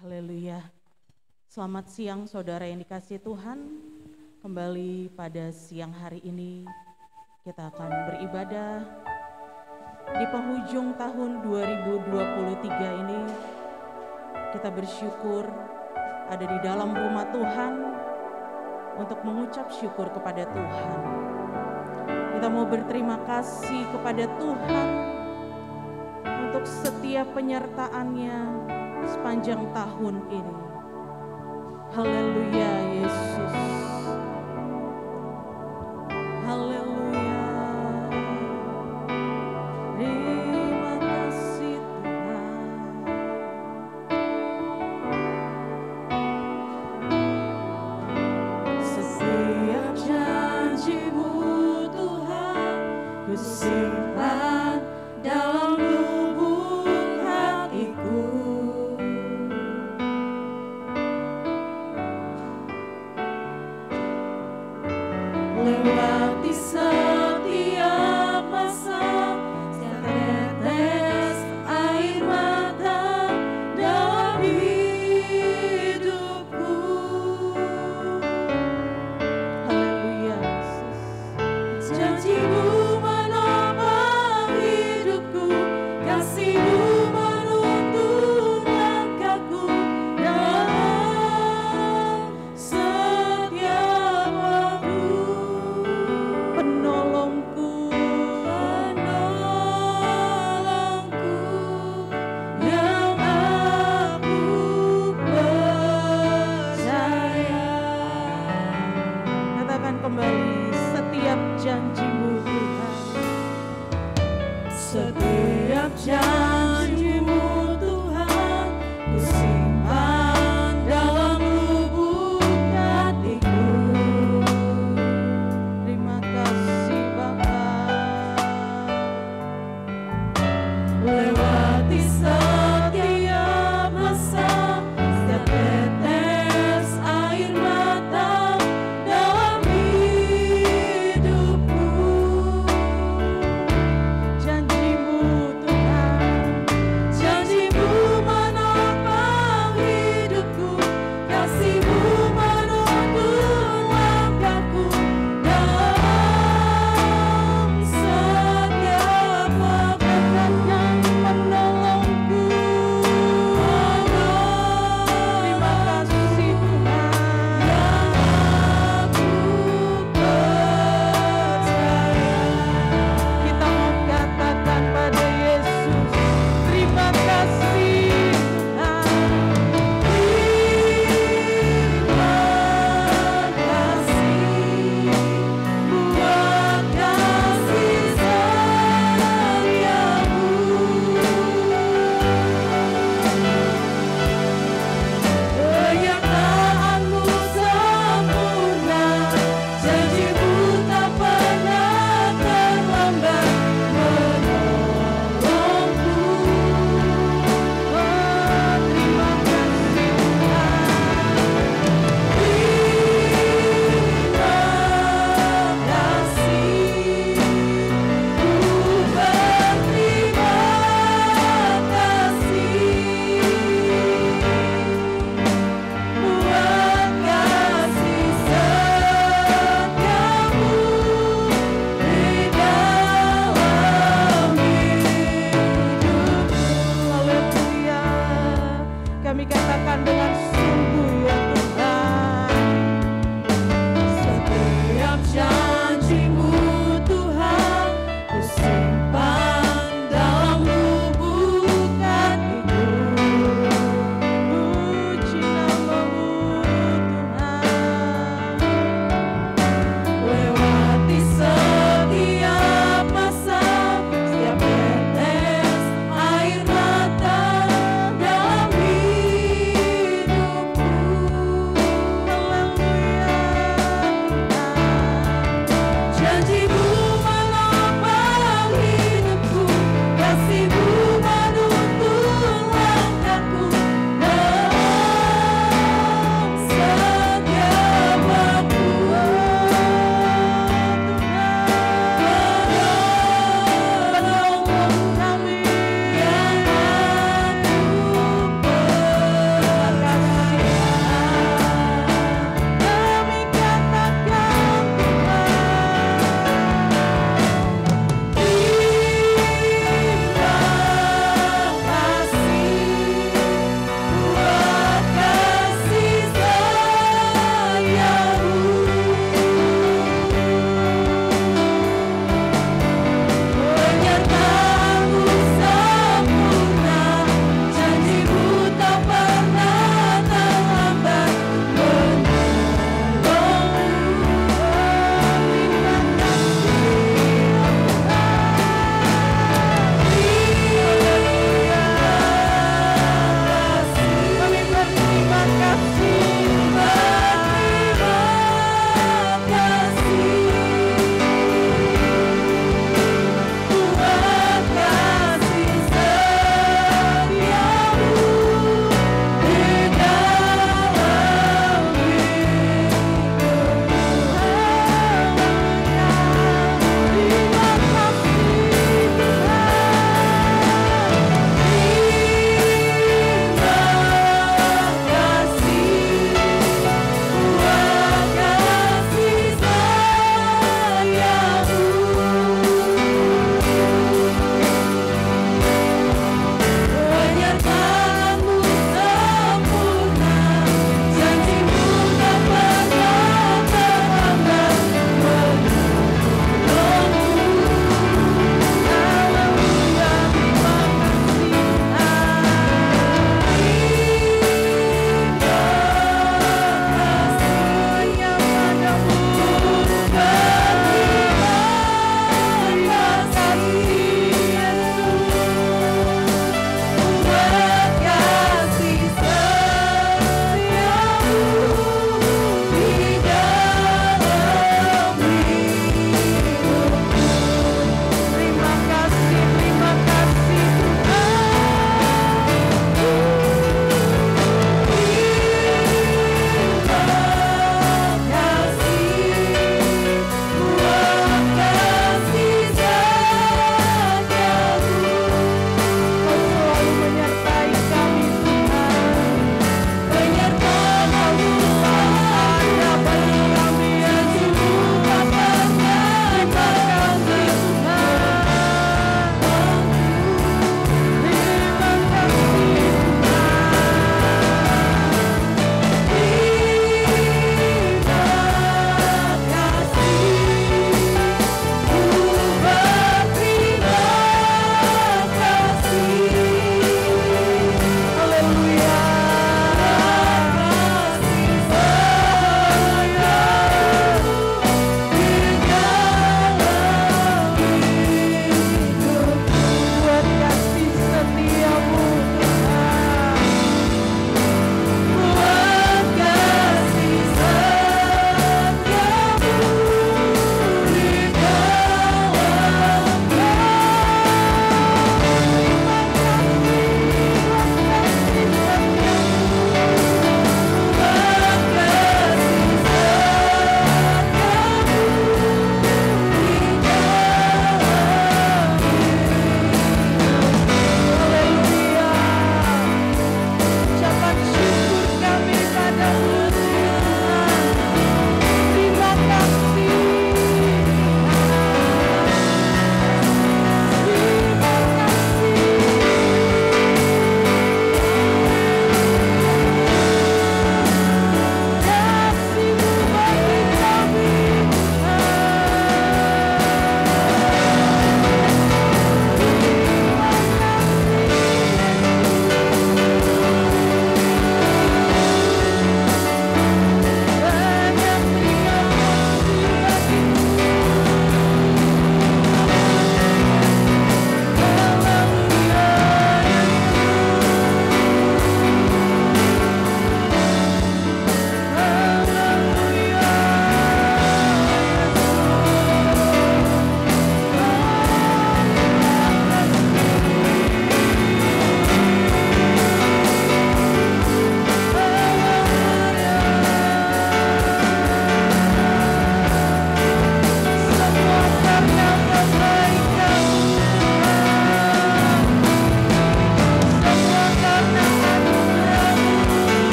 Haleluya. Selamat siang saudara yang dikasihi Tuhan. Kembali pada siang hari ini kita akan beribadah. Di penghujung tahun 2023 ini kita bersyukur ada di dalam rumah Tuhan untuk mengucap syukur kepada Tuhan. Kita mau berterima kasih kepada Tuhan untuk setiap penyertaannya sepanjang tahun ini. Haleluya Yesus. Haleluya. Terima kasih Tuhan. Setiap janji-Mu Tuhan ku simpan dalam lubuk hatiku. Lewati setiap masa, setiap tetes air mata dalam hidupku. Haleluya Yesus. Janji-Mu menopang hidupku, kasih-Mu menuntun langkahku dalam setiap waktu.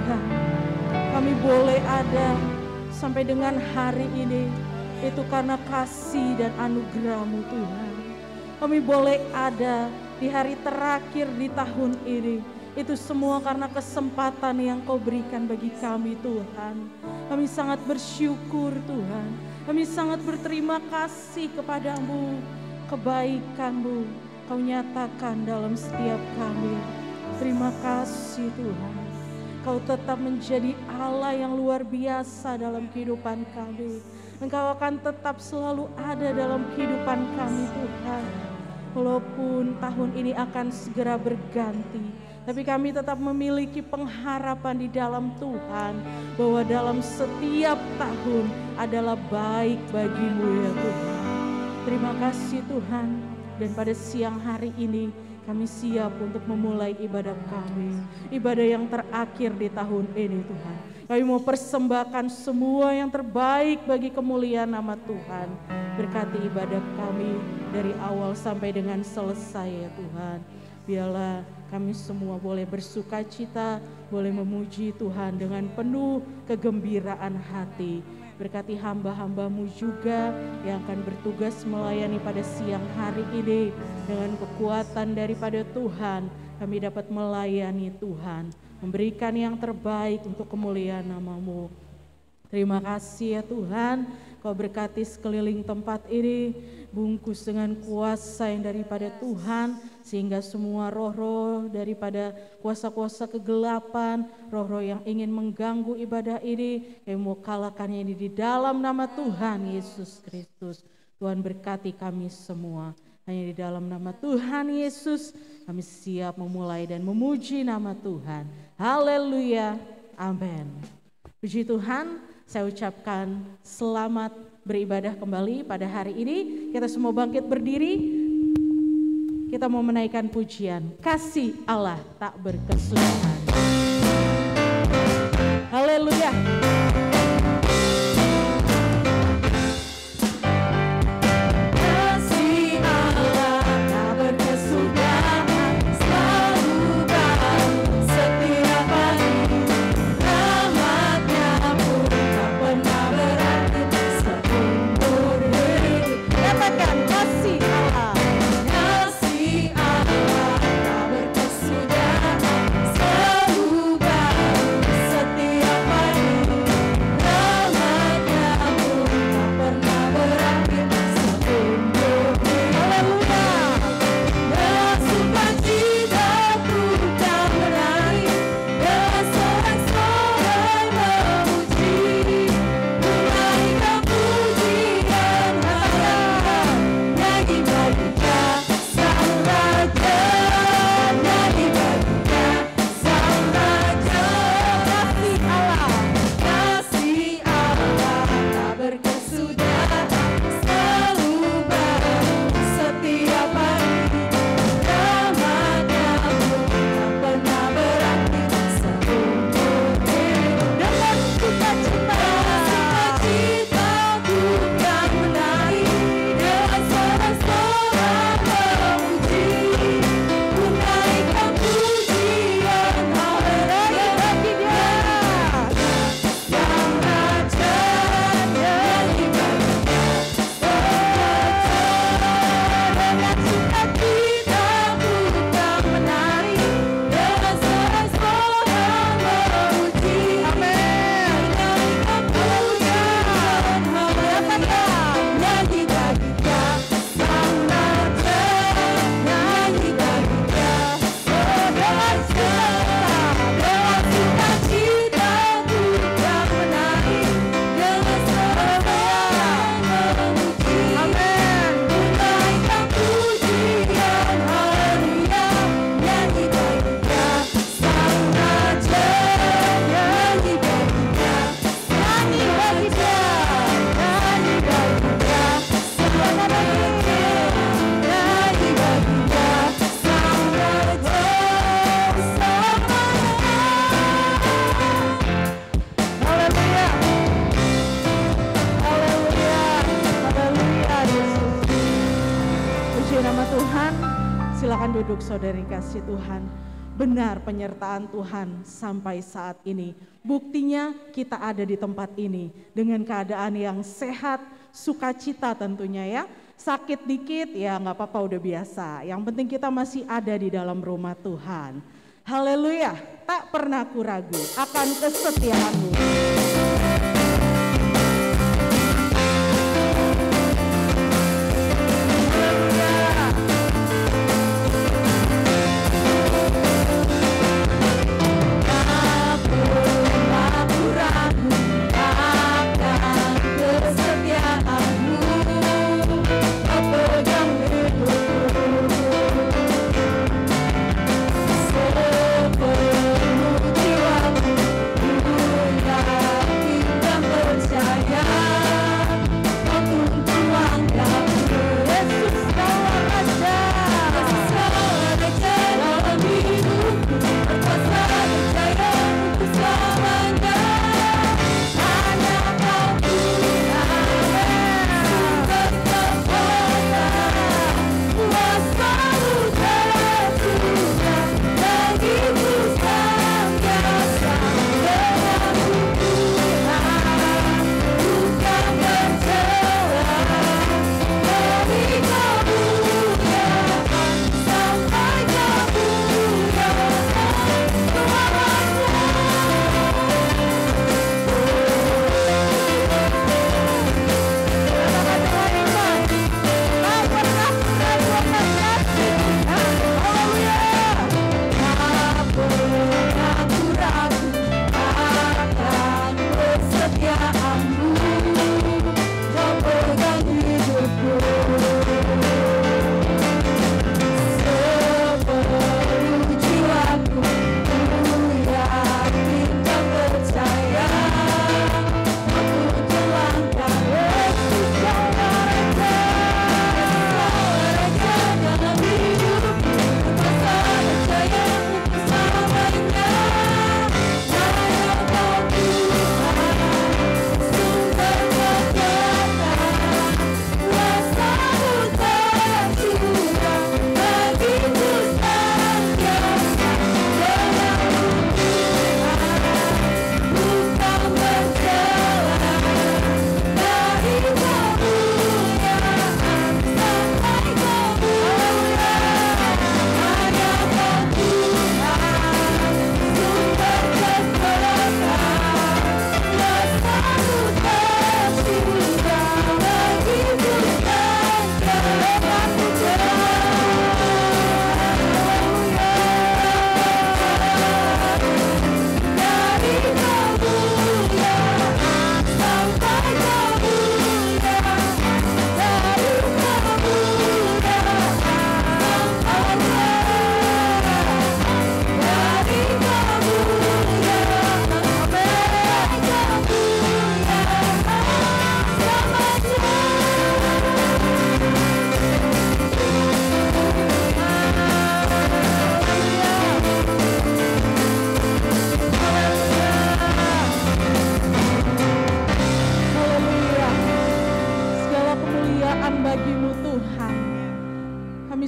Tuhan. Kami boleh ada sampai dengan hari ini, itu karena kasih dan anugerah-Mu Tuhan. Kami boleh ada di hari terakhir di tahun ini, itu semua karena kesempatan yang Kau berikan bagi kami Tuhan. Kami sangat bersyukur Tuhan. Kami sangat berterima kasih kepada-Mu. Kebaikan-Mu Kau nyatakan dalam setiap kami. Terima kasih Tuhan. Kau tetap menjadi Allah yang luar biasa dalam kehidupan kami. Engkau akan tetap selalu ada dalam kehidupan kami Tuhan. Walaupun tahun ini akan segera berganti, tapi kami tetap memiliki pengharapan di dalam Tuhan, bahwa dalam setiap tahun adalah baik bagi-Mu ya Tuhan. Terima kasih Tuhan. Dan pada siang hari ini kami siap untuk memulai ibadah kami, ibadah yang terakhir di tahun ini Tuhan. Kami mau persembahkan semua yang terbaik bagi kemuliaan nama Tuhan. Berkati ibadah kami dari awal sampai dengan selesai ya Tuhan. Biarlah kami semua boleh bersuka cita, boleh memuji Tuhan dengan penuh kegembiraan hati. Berkati hamba-hamba-Mu juga yang akan bertugas melayani pada siang hari ini. Dengan kekuatan daripada Tuhan, kami dapat melayani Tuhan, memberikan yang terbaik untuk kemuliaan nama-Mu. Terima kasih ya Tuhan. Kau berkati sekeliling tempat ini, bungkus dengan kuasa yang daripada Tuhan, sehingga semua roh-roh daripada kuasa-kuasa kegelapan, roh-roh yang ingin mengganggu ibadah ini, kami mau kalahkannya ini di dalam nama Tuhan Yesus Kristus. Tuhan berkati kami semua. Hanya di dalam nama Tuhan Yesus kami siap memulai dan memuji nama Tuhan. Haleluya, amin. Puji Tuhan, saya ucapkan selamat beribadah kembali pada hari ini. Kita semua bangkit berdiri. Kita mau menaikkan pujian, kasih Allah tak berkesudahan. Haleluya. Silakan duduk saudari kasih Tuhan. benar penyertaan Tuhan sampai saat ini. Buktinya kita ada di tempat ini dengan keadaan yang sehat, sukacita tentunya ya. Sakit dikit ya nggak apa-apa, udah biasa. Yang penting kita masih ada di dalam rumah Tuhan. Haleluya, tak pernah aku ragu akan kesetiaanmu.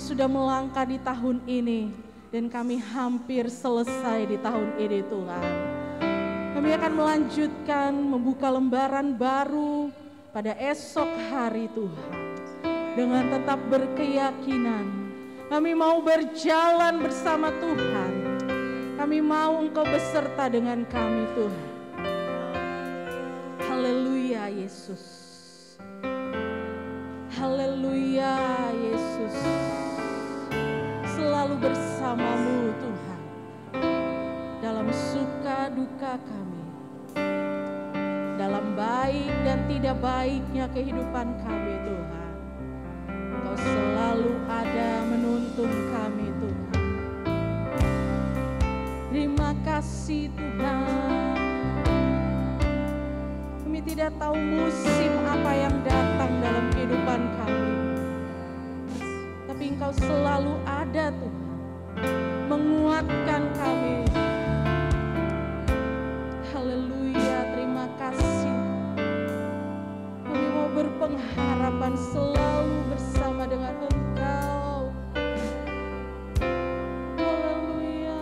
Sudah melangkah di tahun ini dan kami hampir selesai di tahun ini Tuhan. Kami akan melanjutkan membuka lembaran baru pada esok hari Tuhan. Dengan tetap berkeyakinan kami mau berjalan bersama Tuhan. Kami mau Engkau beserta dengan kami Tuhan. Haleluya Yesus. Haleluya Yesus. Selalu bersamamu Tuhan, dalam suka duka kami, dalam baik dan tidak baiknya kehidupan kami Tuhan. Engkau selalu ada menuntun kami Tuhan. Terima kasih Tuhan. Kami tidak tahu musim apa yang datang dalam kehidupan kami, tapi Engkau selalu ada Tuhan, menguatkan kami. Haleluya, terima kasih. Kami mau berpengharapan selalu bersama dengan Engkau. Haleluya.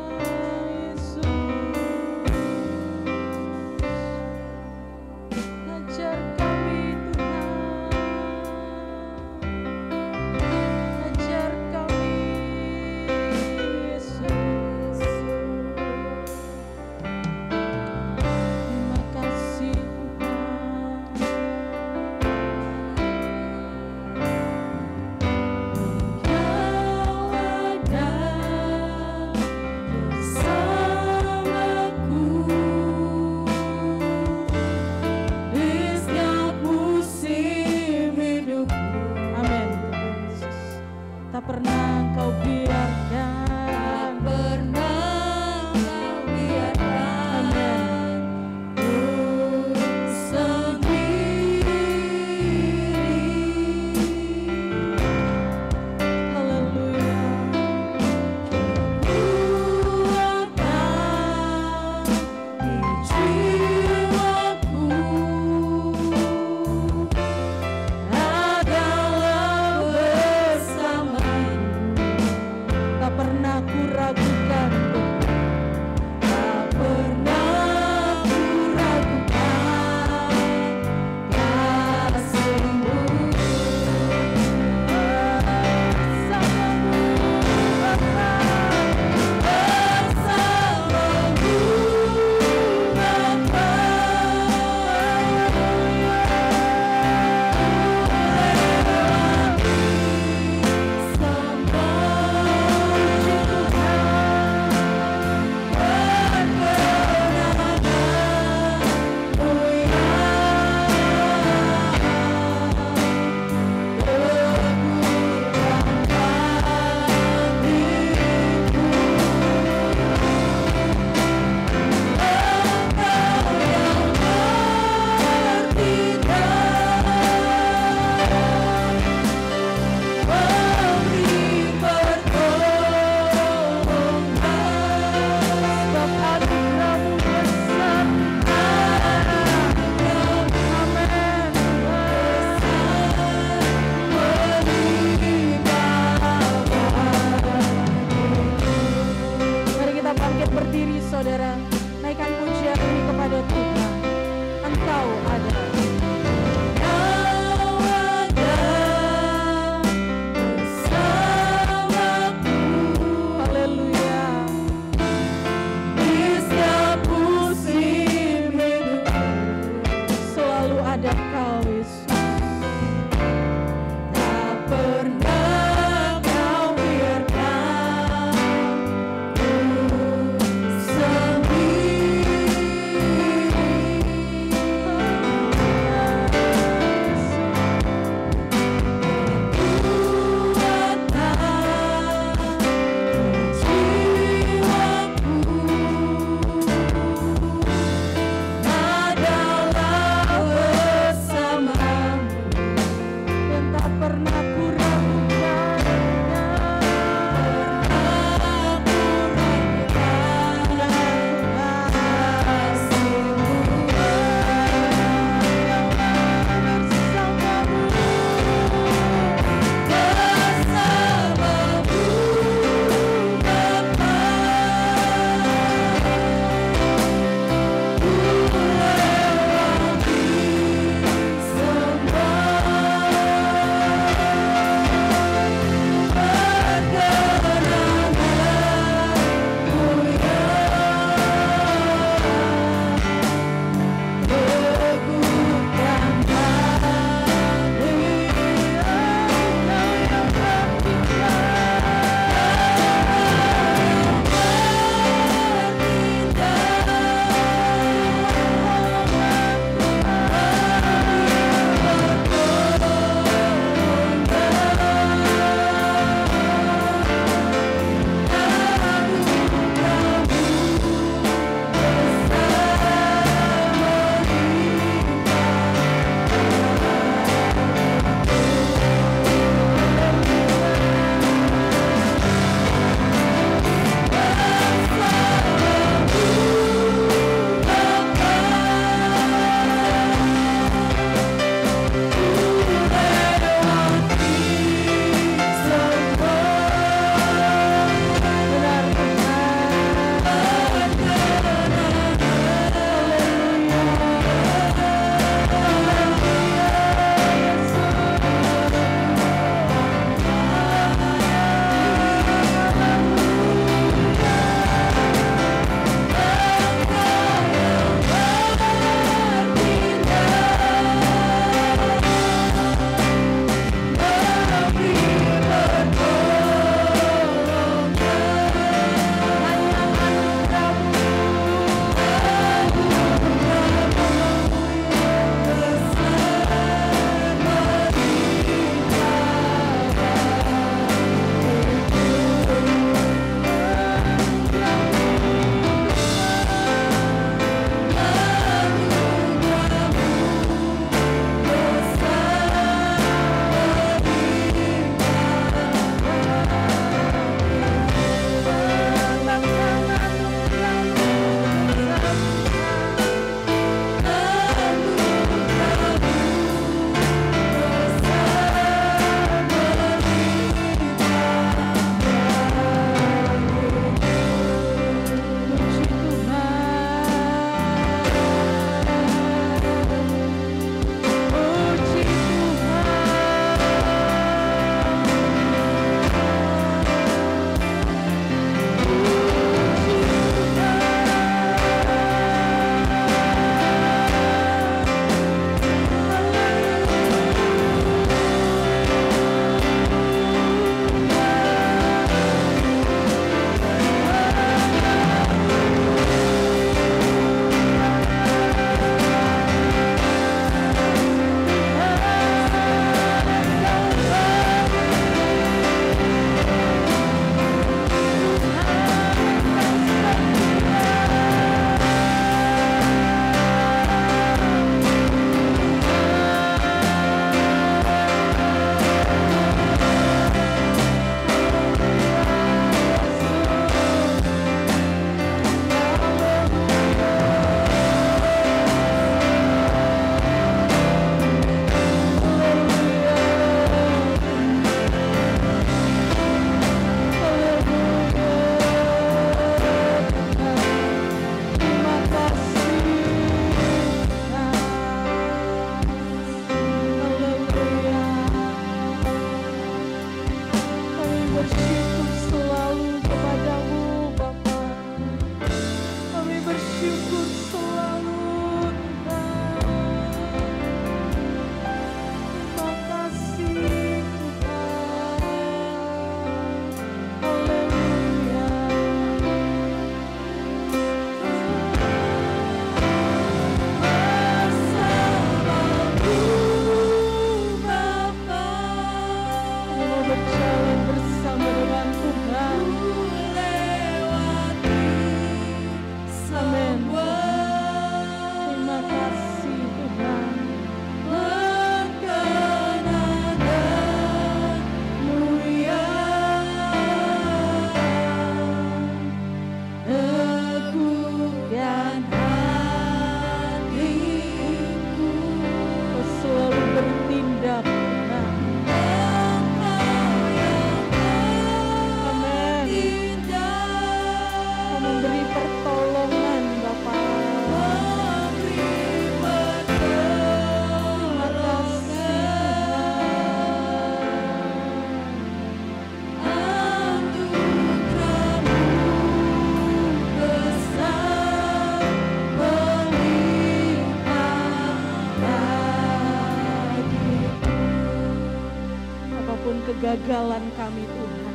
kegagalan kami Tuhan,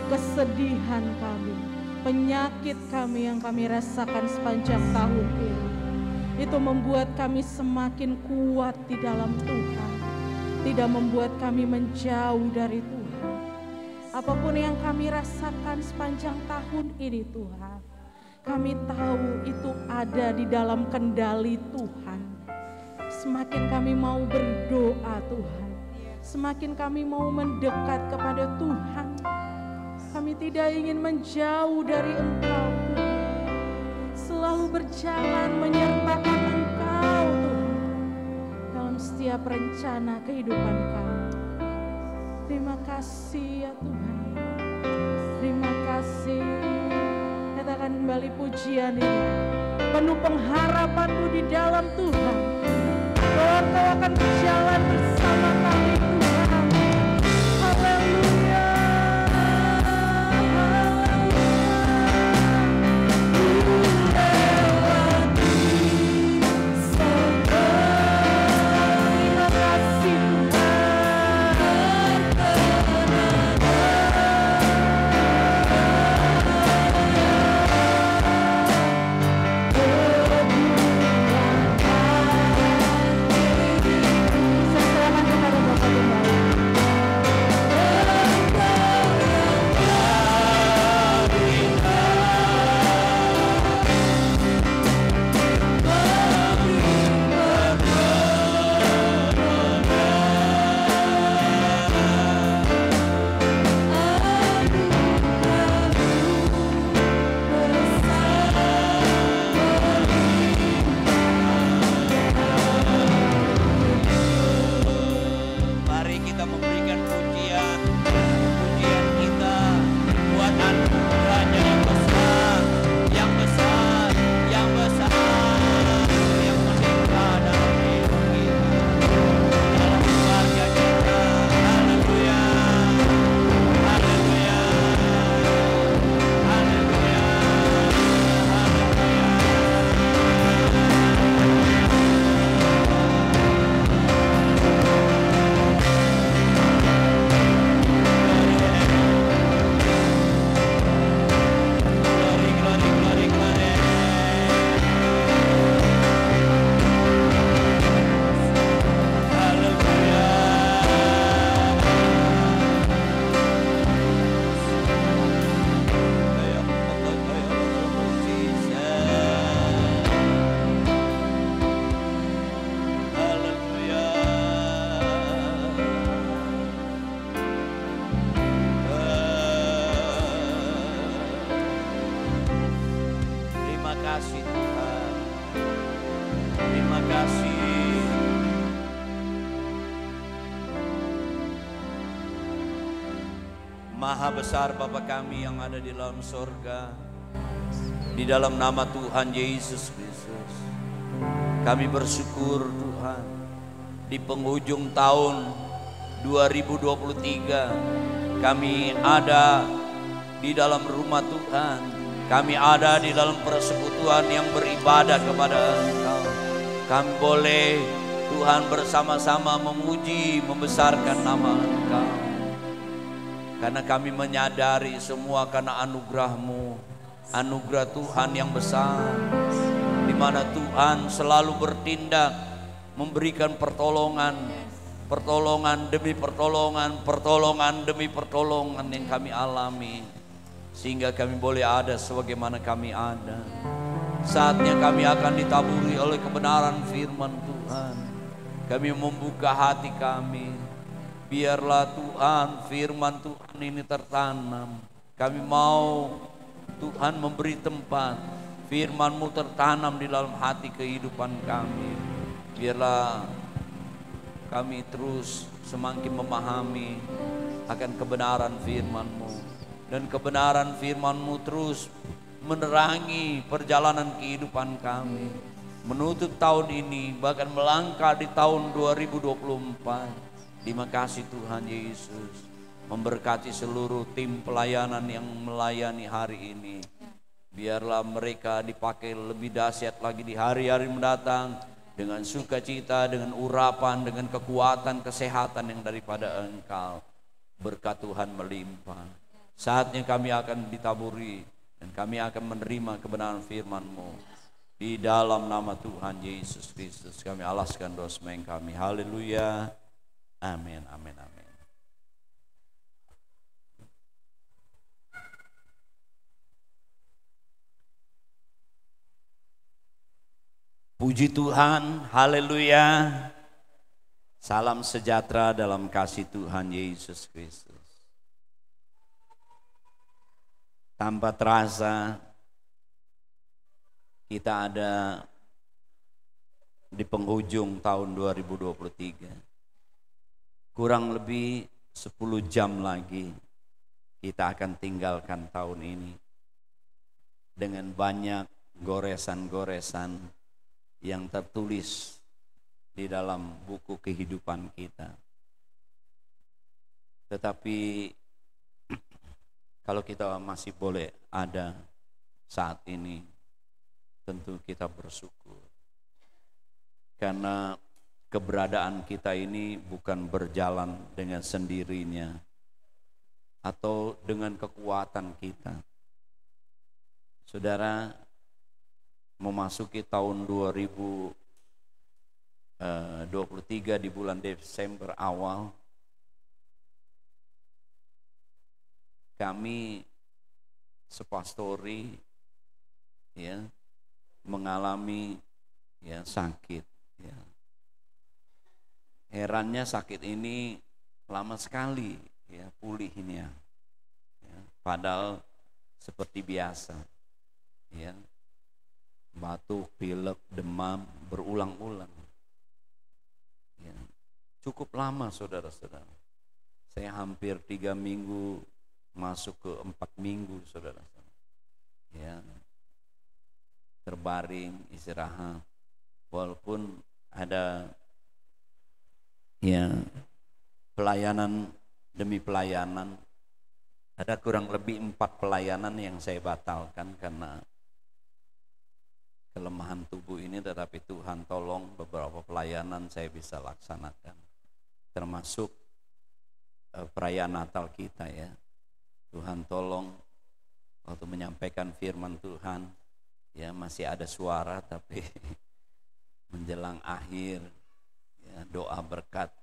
kesedihan kami, penyakit kami yang kami rasakan sepanjang tahun ini, itu membuat kami semakin kuat di dalam Tuhan, tidak membuat kami menjauh dari Tuhan. Apapun yang kami rasakan sepanjang tahun ini Tuhan, kami tahu itu ada di dalam kendali Tuhan. Semakin kami mau berdoa Tuhan, semakin kami mau mendekat kepada Tuhan. Kami tidak ingin menjauh dari Engkau Tuhan, selalu berjalan menyertakan Engkau Tuhan dalam setiap rencana kehidupan kami. Terima kasih ya Tuhan, terima kasih. Katakan kembali pujian ini, penuh pengharapanmu di dalam Tuhan, bahwa Engkau akan berjalan bersama kami Tuhan. Haleluya. Maha besar Bapa kami yang ada di dalam sorga, di dalam nama Tuhan Yesus Kristus, kami bersyukur Tuhan, di penghujung tahun 2023 kami ada di dalam rumah Tuhan, kami ada di dalam persekutuan yang beribadah kepada Engkau. Kami boleh Tuhan bersama-sama memuji, membesarkan nama Engkau. Karena kami menyadari semua karena anugerah-Mu, anugerah Tuhan yang besar, di mana Tuhan selalu bertindak, memberikan pertolongan, pertolongan demi pertolongan, pertolongan demi pertolongan yang kami alami, sehingga kami boleh ada sebagaimana kami ada. Saatnya kami akan ditaburi oleh kebenaran firman Tuhan. Kami membuka hati kami. Biarlah Tuhan, firman Tuhan ini tertanam. Kami mau Tuhan memberi tempat firman-Mu tertanam di dalam hati kehidupan kami. Biarlah kami terus semakin memahami akan kebenaran firman-Mu, dan kebenaran firman-Mu terus menerangi perjalanan kehidupan kami menutup tahun ini, bahkan melangkah di tahun 2024. Terima kasih Tuhan Yesus, memberkati seluruh tim pelayanan yang melayani hari ini. Biarlah mereka dipakai lebih dahsyat lagi di hari-hari mendatang, dengan sukacita, dengan urapan, dengan kekuatan, kesehatan yang daripada Engkau. berkat Tuhan melimpah. Saatnya kami akan ditaburi dan kami akan menerima kebenaran firman-Mu. Di dalam nama Tuhan Yesus Kristus kami alaskan dosa kami. Haleluya. Amin, amin, amin. Puji Tuhan, haleluya. Salam sejahtera dalam kasih Tuhan Yesus Kristus. Tanpa terasa kita ada di penghujung tahun 2023. Kurang lebih 10 jam lagi kita akan tinggalkan tahun ini dengan banyak goresan-goresan yang tertulis di dalam buku kehidupan kita. Tetapi kalau kita masih boleh ada saat ini, tentu kita bersyukur. Karena keberadaan kita ini bukan berjalan dengan sendirinya atau dengan kekuatan kita. Saudara, memasuki tahun 2023 di bulan Desember awal, kami sepastori ya mengalami ya sakit ya. Herannya sakit ini lama sekali ya pulihnya. Ya, padahal seperti biasa ya. Batuk, pilek, demam berulang-ulang. Ya, cukup lama saudara-saudara. Saya hampir 3 minggu masuk ke 4 minggu saudara-saudara. Ya, terbaring, istirahat. Walaupun ada ya pelayanan demi pelayanan, ada kurang lebih 4 pelayanan yang saya batalkan karena kelemahan tubuh ini, tetapi Tuhan tolong beberapa pelayanan saya bisa laksanakan. Termasuk perayaan Natal kita ya. Tuhan tolong waktu menyampaikan firman Tuhan ya masih ada suara, tapi menjelang akhir ya, doa berkat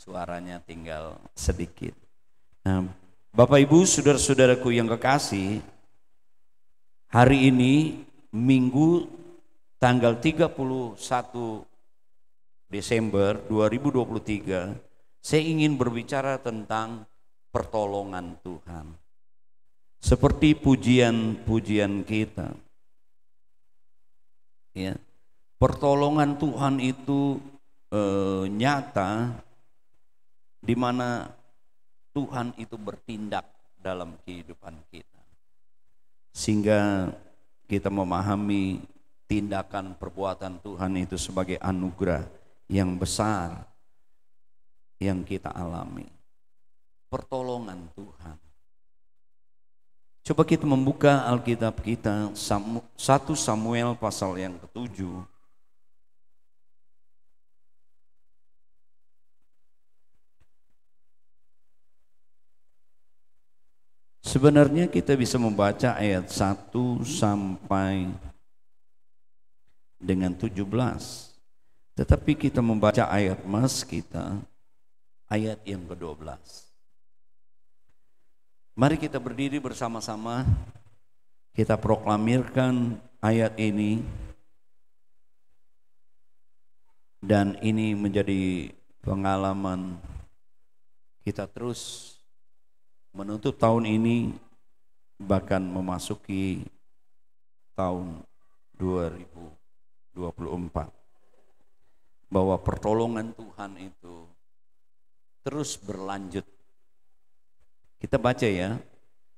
suaranya tinggal sedikit. Nah, Bapak Ibu saudara-saudaraku yang kekasih, hari ini Minggu tanggal 31 Desember 2023, saya ingin berbicara tentang pertolongan Tuhan. Seperti pujian-pujian kita. Ya. Pertolongan Tuhan itu nyata di mana Tuhan itu bertindak dalam kehidupan kita. Sehingga kita memahami tindakan perbuatan Tuhan itu sebagai anugerah yang besar yang kita alami. Pertolongan Tuhan. Coba kita membuka Alkitab kita 1 Samuel pasal yang ke-7. Sebenarnya kita bisa membaca ayat 1 sampai dengan 17. Tetapi kita membaca ayat mas kita, ayat yang ke-12. Mari kita berdiri bersama-sama, kita proklamirkan ayat ini. Dan ini menjadi pengalaman kita terus menutup tahun ini, bahkan memasuki tahun 2024, bahwa pertolongan Tuhan itu terus berlanjut. Kita baca ya,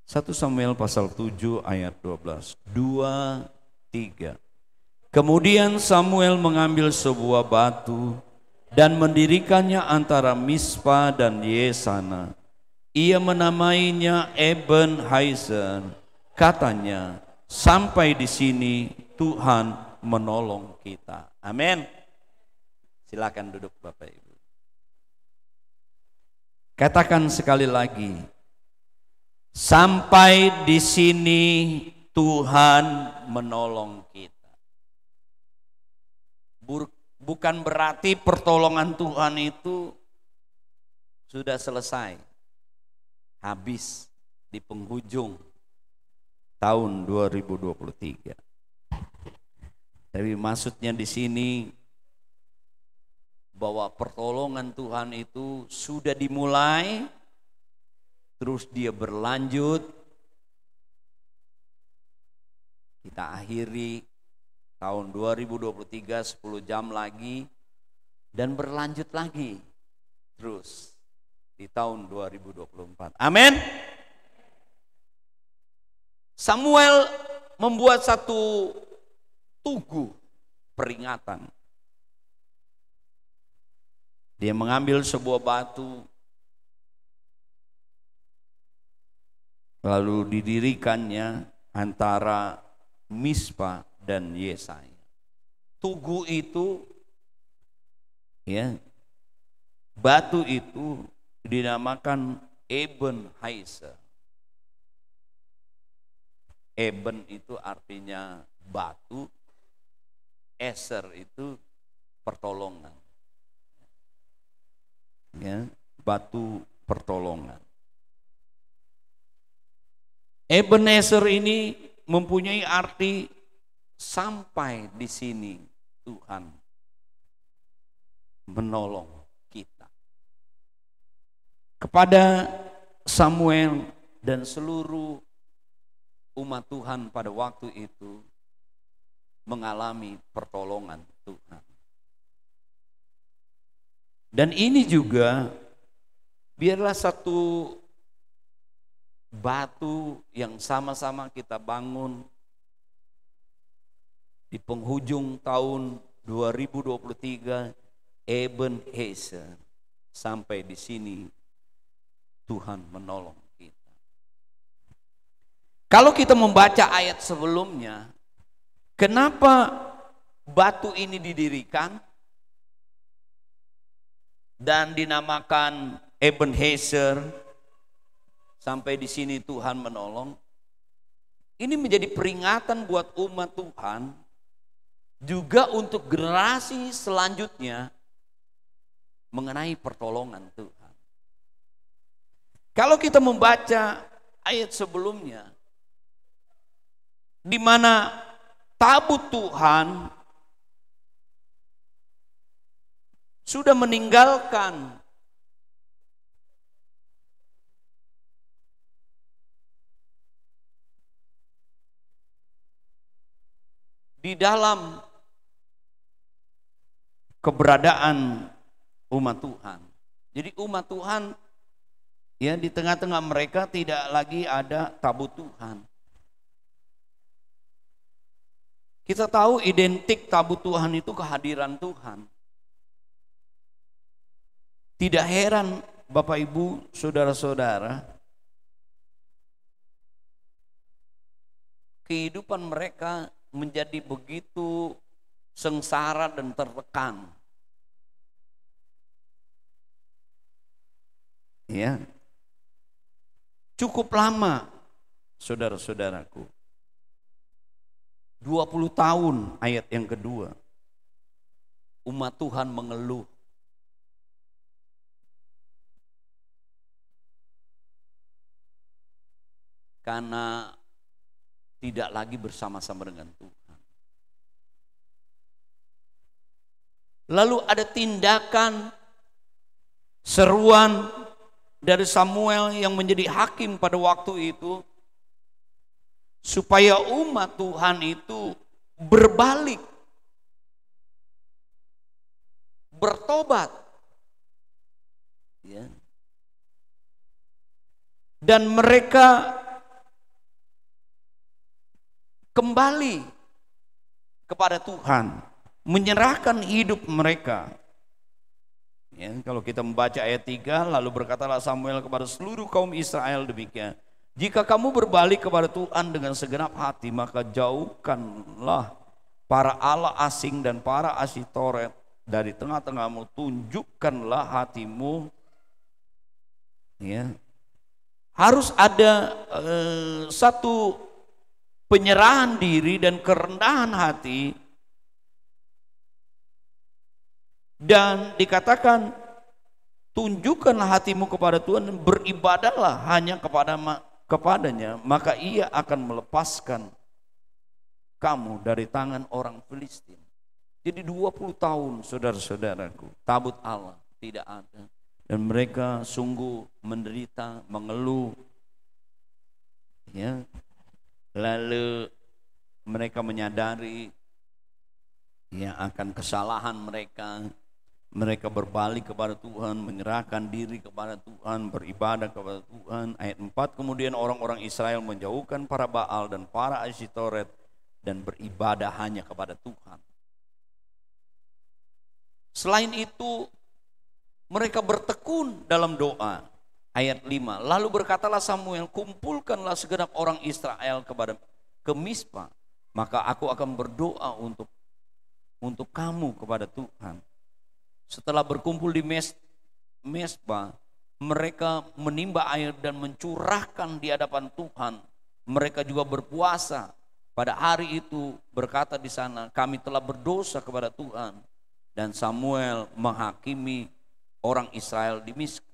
1 Samuel pasal 7 ayat 12, 2, 3. Kemudian Samuel mengambil sebuah batu dan mendirikannya antara Mispa dan Yesana. Ia menamainya Eben Haizer. Katanya, sampai di sini Tuhan menolong kita. Amin. Silakan duduk Bapak Ibu. Katakan sekali lagi, sampai di sini Tuhan menolong kita. Bukan berarti pertolongan Tuhan itu sudah selesai, habis di penghujung tahun 2023. Tapi maksudnya di sini bahwa pertolongan Tuhan itu sudah dimulai, terus dia berlanjut. Kita akhiri tahun 2023 10 jam lagi dan berlanjut lagi terus di tahun 2024. Amin. Samuel membuat satu tugu peringatan. Dia mengambil sebuah batu, lalu didirikannya antara Mispa dan Yesaya. Tugu itu, ya, batu itu dinamakan Eben Hazer. Eben itu artinya batu, Eser itu pertolongan. Ya, batu pertolongan. Ebenezer ini mempunyai arti sampai di sini Tuhan menolong kita. Kepada Samuel dan seluruh umat Tuhan pada waktu itu mengalami pertolongan Tuhan. Dan ini juga biarlah satu batu yang sama-sama kita bangun di penghujung tahun 2023, Eben Hazer. Sampai di sini Tuhan menolong kita. Kalau kita membaca ayat sebelumnya, kenapa batu ini didirikan dan dinamakan Eben Hazer? Sampai di sini Tuhan menolong. Ini menjadi peringatan buat umat Tuhan, juga untuk generasi selanjutnya mengenai pertolongan Tuhan. Kalau kita membaca ayat sebelumnya, di mana tabut Tuhan sudah meninggalkan di dalam keberadaan umat Tuhan. Jadi umat Tuhan, ya, di tengah-tengah mereka tidak lagi ada tabut Tuhan. Kita tahu identik tabut Tuhan itu kehadiran Tuhan. Tidak heran Bapak Ibu, saudara-saudara, kehidupan mereka menjadi begitu sengsara dan tertekan. Ya. Cukup lama, saudara-saudaraku. 20 tahun ayat yang kedua. Umat Tuhan mengeluh. Karena tidak lagi bersama-sama dengan Tuhan. Lalu ada tindakan, seruan dari Samuel yang menjadi hakim pada waktu itu, supaya umat Tuhan itu berbalik, bertobat, ya. Dan mereka kembali kepada Tuhan, menyerahkan hidup mereka. Ya, kalau kita membaca ayat 3, lalu berkatalah Samuel kepada seluruh kaum Israel demikian, jika kamu berbalik kepada Tuhan dengan segenap hati, maka jauhkanlah para allah asing dan para Asitoret dari tengah-tengahmu, tunjukkanlah hatimu Ya, harus ada satu penyerahan diri dan kerendahan hati, dan dikatakan tunjukkanlah hatimu kepada Tuhan dan beribadahlah hanya kepadanya, maka ia akan melepaskan kamu dari tangan orang Filistin. Jadi 20 tahun saudara-saudaraku, tabut Allah tidak ada. Dan mereka sungguh menderita, mengeluh. Ya. Lalu mereka menyadari ya akan kesalahan mereka. Mereka berbalik kepada Tuhan, menyerahkan diri kepada Tuhan, beribadah kepada Tuhan. Ayat 4, kemudian orang-orang Israel menjauhkan para Baal dan para Asytoret dan beribadah hanya kepada Tuhan. Selain itu, mereka bertekun dalam doa. Ayat 5, lalu berkatalah Samuel, kumpulkanlah segenap orang Israel ke Mispa, maka aku akan berdoa untuk kamu kepada Tuhan. Setelah berkumpul di Mesbah, mereka menimba air dan mencurahkan di hadapan Tuhan. Mereka juga berpuasa. Pada hari itu berkata di sana, kami telah berdosa kepada Tuhan. Dan Samuel menghakimi orang Israel di Mispa.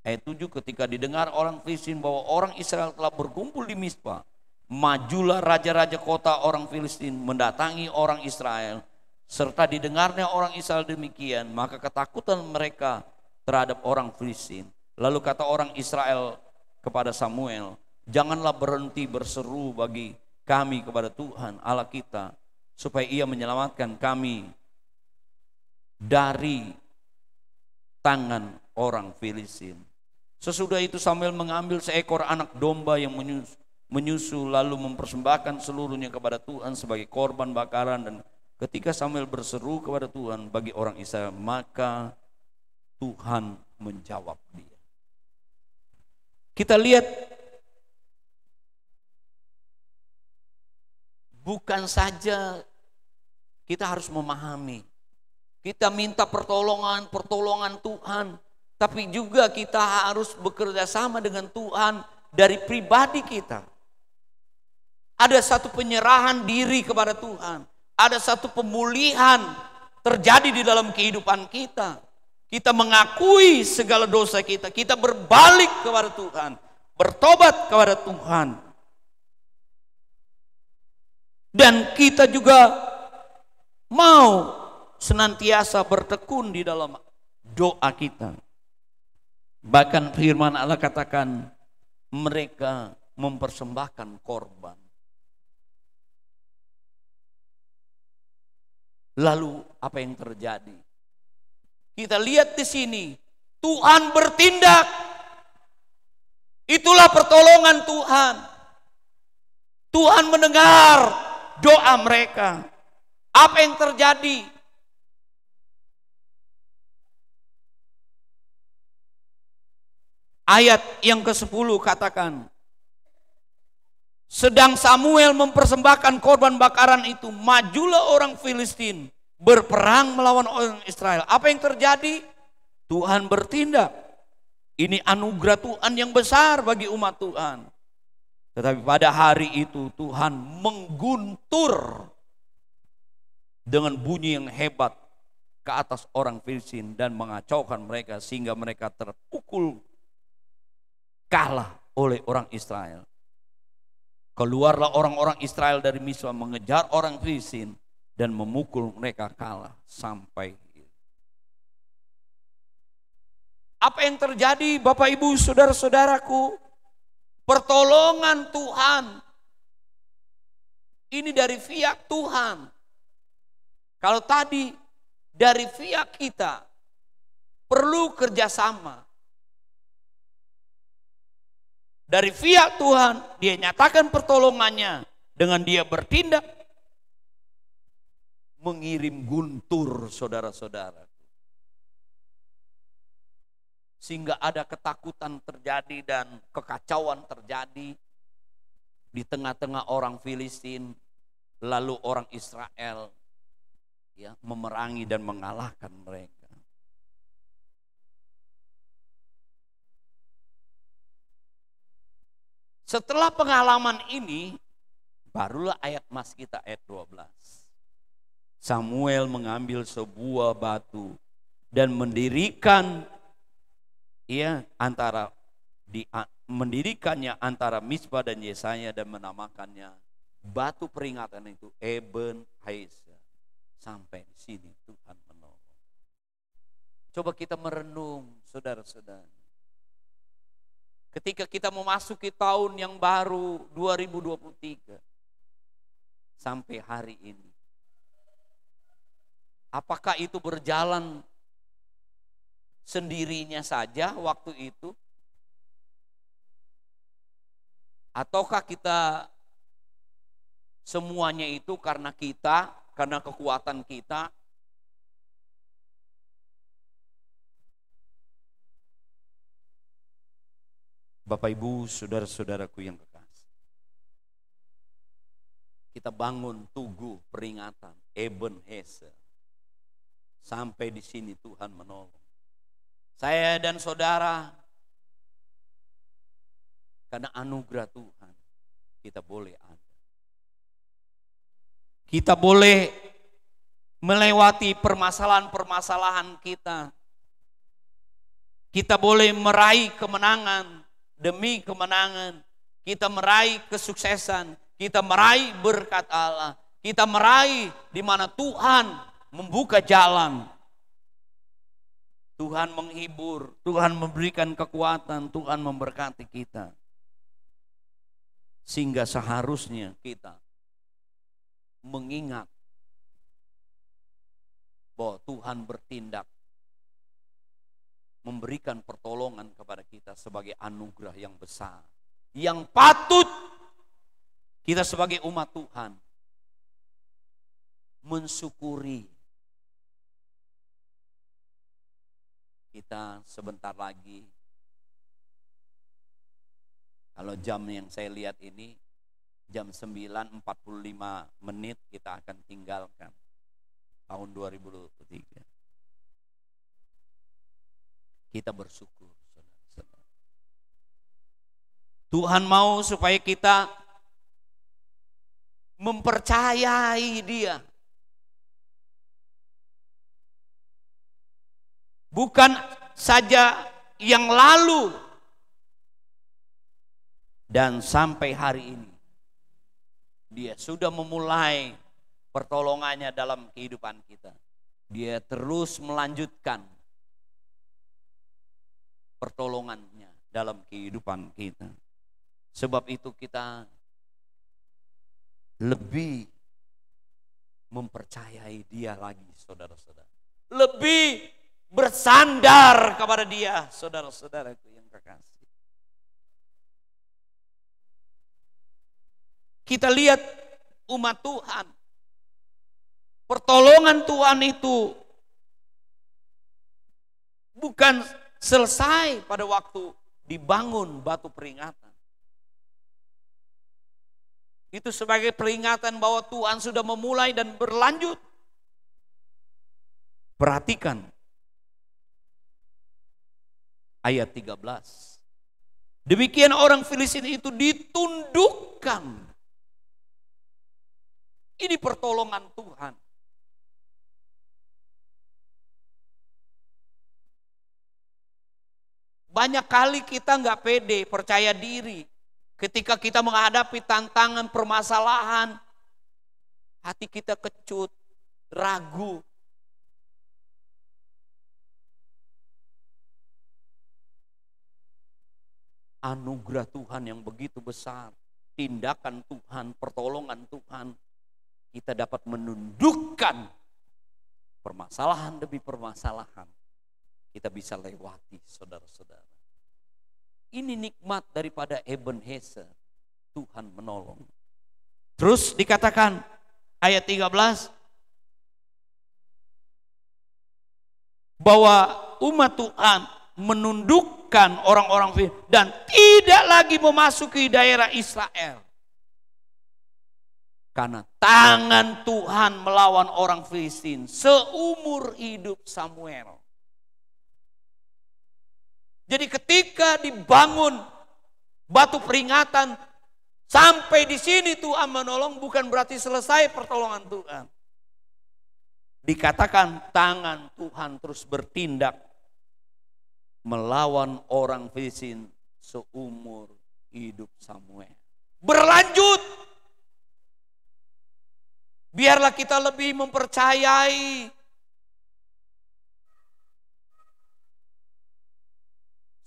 Ayat 7, ketika didengar orang Filistin bahwa orang Israel telah berkumpul di Mispa, majulah raja-raja kota orang Filistin mendatangi orang Israel. Serta didengarnya orang Israel demikian, maka ketakutan mereka terhadap orang Filistin. Lalu kata orang Israel kepada Samuel, janganlah berhenti berseru bagi kami kepada Tuhan Allah kita, supaya ia menyelamatkan kami dari tangan orang Filistin. Sesudah itu Samuel mengambil seekor anak domba yang menyusu, lalu mempersembahkan seluruhnya kepada Tuhan sebagai korban bakaran. Dan ketika Samuel berseru kepada Tuhan bagi orang Israel, maka Tuhan menjawab dia. Kita lihat, bukan saja kita harus memahami, kita minta pertolongan Tuhan, tapi juga kita harus bekerja sama dengan Tuhan dari pribadi kita. Ada satu penyerahan diri kepada Tuhan. Ada satu pemulihan terjadi di dalam kehidupan kita. Kita mengakui segala dosa kita. Kita berbalik kepada Tuhan. Bertobat kepada Tuhan. Dan kita juga mau senantiasa bertekun di dalam doa kita. Bahkan firman Allah katakan mereka mempersembahkan korban. Lalu apa yang terjadi? Kita lihat di sini, Tuhan bertindak. Itulah pertolongan Tuhan. Tuhan mendengar doa mereka. Apa yang terjadi? Ayat yang ke-10 katakan, sedang Samuel mempersembahkan korban bakaran itu, majulah orang Filistin berperang melawan orang Israel. Apa yang terjadi? Tuhan bertindak. Ini anugerah Tuhan yang besar bagi umat Tuhan. Tetapi pada hari itu Tuhan mengguntur dengan bunyi yang hebat ke atas orang Filistin dan mengacaukan mereka sehingga mereka terpukul kalah oleh orang Israel. Keluarlah orang-orang Israel dari Mispa mengejar orang Filistin dan memukul mereka kalah sampai. Apa yang terjadi Bapak Ibu saudara-saudaraku? Pertolongan Tuhan ini dari pihak Tuhan. Kalau tadi dari pihak kita perlu kerjasama. Dari pihak Tuhan, dia nyatakan pertolongannya dengan dia bertindak, mengirim guntur saudara-saudara. Sehingga ada ketakutan terjadi dan kekacauan terjadi di tengah-tengah orang Filistin, lalu orang Israel ya memerangi dan mengalahkan mereka. Setelah pengalaman ini, barulah ayat mas kita ayat 12. Samuel mengambil sebuah batu dan mendirikannya antara Mispa dan Yesaya dan menamakannya batu peringatan itu Eben Haisa. Sampai di sini Tuhan menolong. Coba kita merenung, saudara-saudara. Ketika kita memasuki tahun yang baru 2023 sampai hari ini, apakah itu berjalan sendirinya saja waktu itu? Ataukah kita semuanya itu karena kekuatan kita? Bapak Ibu, saudara-saudaraku yang kekasih, kita bangun tugu peringatan Eben Haisa. Sampai di sini Tuhan menolong. Saya dan saudara, karena anugerah Tuhan, kita boleh ada. Kita boleh melewati permasalahan-permasalahan kita. Kita boleh meraih kemenangan demi kemenangan. Kita meraih kesuksesan. Kita meraih berkat Allah. Kita meraih di mana Tuhan membuka jalan. Tuhan menghibur, Tuhan memberikan kekuatan, Tuhan memberkati kita. Sehingga seharusnya kita mengingat bahwa Tuhan bertindak, memberikan pertolongan kepada kita sebagai anugerah yang besar, yang patut kita sebagai umat Tuhan mensyukuri. Kita sebentar lagi, kalau jam yang saya lihat ini jam 9.45 kita akan tinggalkan tahun 2023. Kita bersyukur, saudara-saudara. Tuhan mau supaya kita mempercayai Dia. Bukan saja yang lalu dan sampai hari ini. Dia sudah memulai pertolongannya dalam kehidupan kita. Dia terus melanjutkan pertolongannya dalam kehidupan kita. Sebab itu kita lebih mempercayai Dia lagi, saudara-saudara. Lebih bersandar kepada Dia, saudara-saudaraku yang kekasih. Kita lihat umat Tuhan, pertolongan Tuhan itu bukan selesai pada waktu dibangun batu peringatan. Itu sebagai peringatan bahwa Tuhan sudah memulai dan berlanjut. Perhatikan ayat 13. Demikian orang Filistin itu ditundukkan. Ini pertolongan Tuhan. Banyak kali kita nggak pede, percaya diri. Ketika kita menghadapi tantangan, permasalahan, hati kita kecut, ragu. Anugerah Tuhan yang begitu besar, tindakan Tuhan, pertolongan Tuhan, kita dapat menundukkan permasalahan demi permasalahan. Kita bisa lewati, saudara-saudara. Ini nikmat daripada Eben Haisa. Tuhan menolong. Terus dikatakan ayat 13 bahwa umat Tuhan menundukkan orang-orang Filistin dan tidak lagi memasuki daerah Israel. Karena tangan Tuhan melawan orang Filistin seumur hidup Samuel. Jadi ketika dibangun batu peringatan. Sampai di sini Tuhan menolong, bukan berarti selesai pertolongan Tuhan. Dikatakan tangan Tuhan terus bertindak melawan orang Filistin seumur hidup Samuel. Berlanjut. Biarlah kita lebih mempercayai.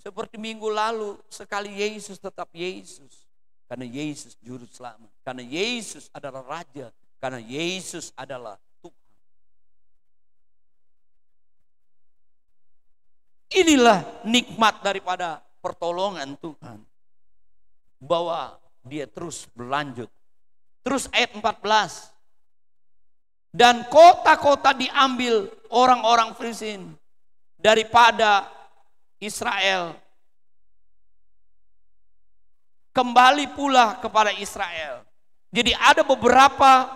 Seperti minggu lalu, sekali Yesus tetap Yesus. Karena Yesus juru selamat. Karena Yesus adalah Raja. Karena Yesus adalah Tuhan. Inilah nikmat daripada pertolongan Tuhan. Bahwa dia terus berlanjut. Terus ayat 14. Dan kota-kota diambil orang-orang Filistin daripada Israel. Kembali pula kepada Israel. Jadi ada beberapa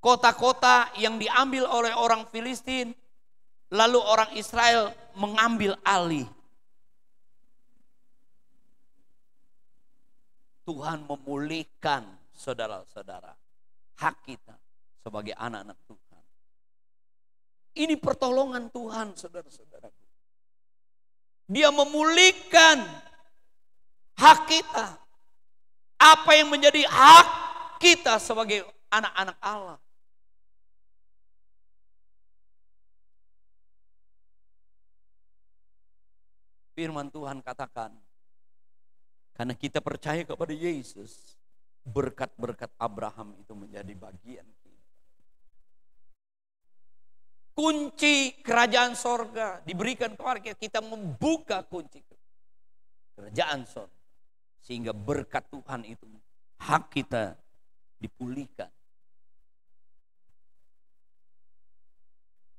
kota-kota yang diambil oleh orang Filistin, lalu orang Israel mengambil alih. Tuhan memulihkan saudara-saudara hak kita sebagai anak-anak Tuhan. Ini pertolongan Tuhan, saudara-saudaraku. Dia memulihkan hak kita. Apa yang menjadi hak kita sebagai anak-anak Allah. Firman Tuhan katakan, karena kita percaya kepada Yesus, berkat-berkat Abraham itu menjadi bagian kita. Kunci kerajaan sorga diberikan kepada kita. Kita membuka kunci kerajaan sorga. Sehingga berkat Tuhan itu hak kita dipulihkan.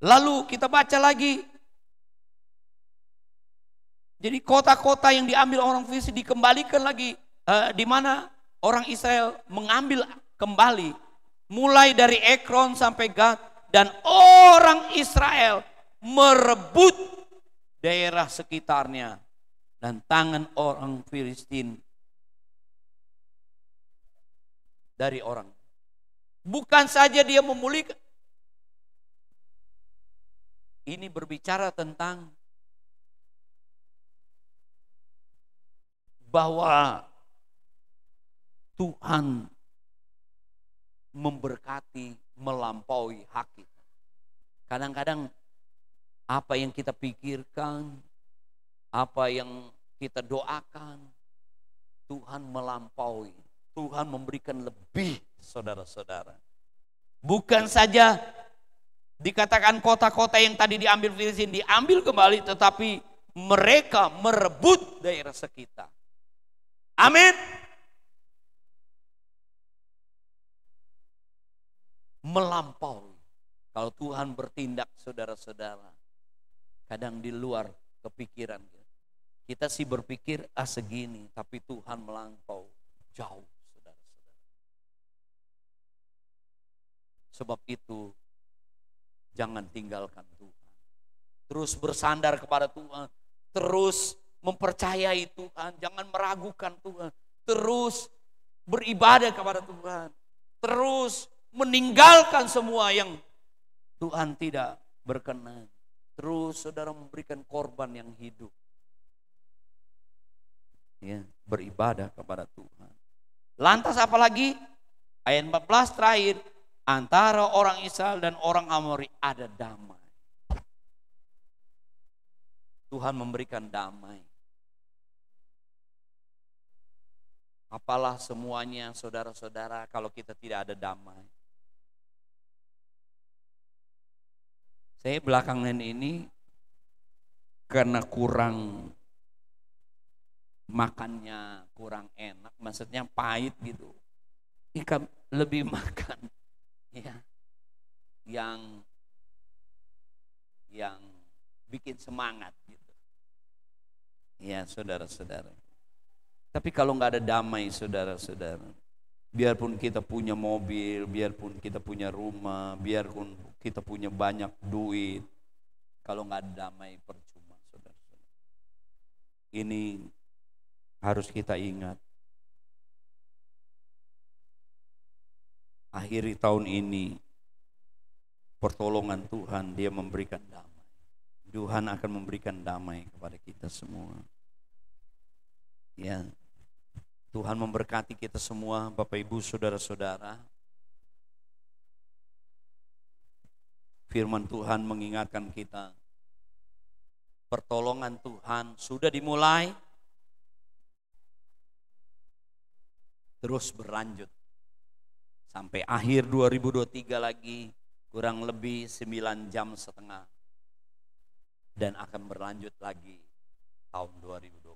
Lalu kita baca lagi. Jadi kota-kota yang diambil orang Filistin dikembalikan lagi. Di mana orang Israel mengambil kembali. Mulai dari Ekron sampai Gad. Dan orang Israel merebut daerah sekitarnya. Dan tangan orang Filistin dari orang. Bukan saja dia memulihkan. Ini berbicara tentang bahwa Tuhan memberkati melampaui hak kita. Kadang-kadang apa yang kita pikirkan, apa yang kita doakan, Tuhan melampaui. Tuhan memberikan lebih, saudara-saudara. Bukan saja dikatakan kota-kota yang tadi diambil Filistin diambil kembali, tetapi mereka merebut daerah sekitar. Amin. Melampaui. Kalau Tuhan bertindak, saudara-saudara, kadang di luar kepikiran kita. Kita sih berpikir segini, tapi Tuhan melampau jauh. Sebab itu jangan tinggalkan Tuhan. Terus bersandar kepada Tuhan. Terus mempercayai Tuhan. Jangan meragukan Tuhan. Terus beribadah kepada Tuhan. Terus meninggalkan semua yang Tuhan tidak berkenan. Terus saudara memberikan korban yang hidup. Ya, beribadah kepada Tuhan. Lantas apa lagi? Ayat 14 terakhir. Antara orang Israel dan orang Amori ada damai. Tuhan memberikan damai. Apalah semuanya saudara-saudara kalau kita tidak ada damai. Saya belakangan ini karena kurang makannya kurang enak, maksudnya pahit gitu. Ikan lebih makan ya yang bikin semangat gitu. Ya saudara-saudara. Tapi kalau nggak ada damai saudara-saudara, biarpun kita punya mobil, biarpun kita punya rumah, biarpun kita punya banyak duit, kalau nggak ada damai percuma saudara-saudara. Ini harus kita ingat. Akhiri tahun ini, pertolongan Tuhan, Dia memberikan damai. Tuhan akan memberikan damai kepada kita semua. Ya, Tuhan memberkati kita semua, Bapak Ibu, saudara-saudara. Firman Tuhan mengingatkan kita, pertolongan Tuhan sudah dimulai, terus berlanjut sampai akhir 2023 lagi, kurang lebih 9,5 jam, dan akan berlanjut lagi tahun 2024.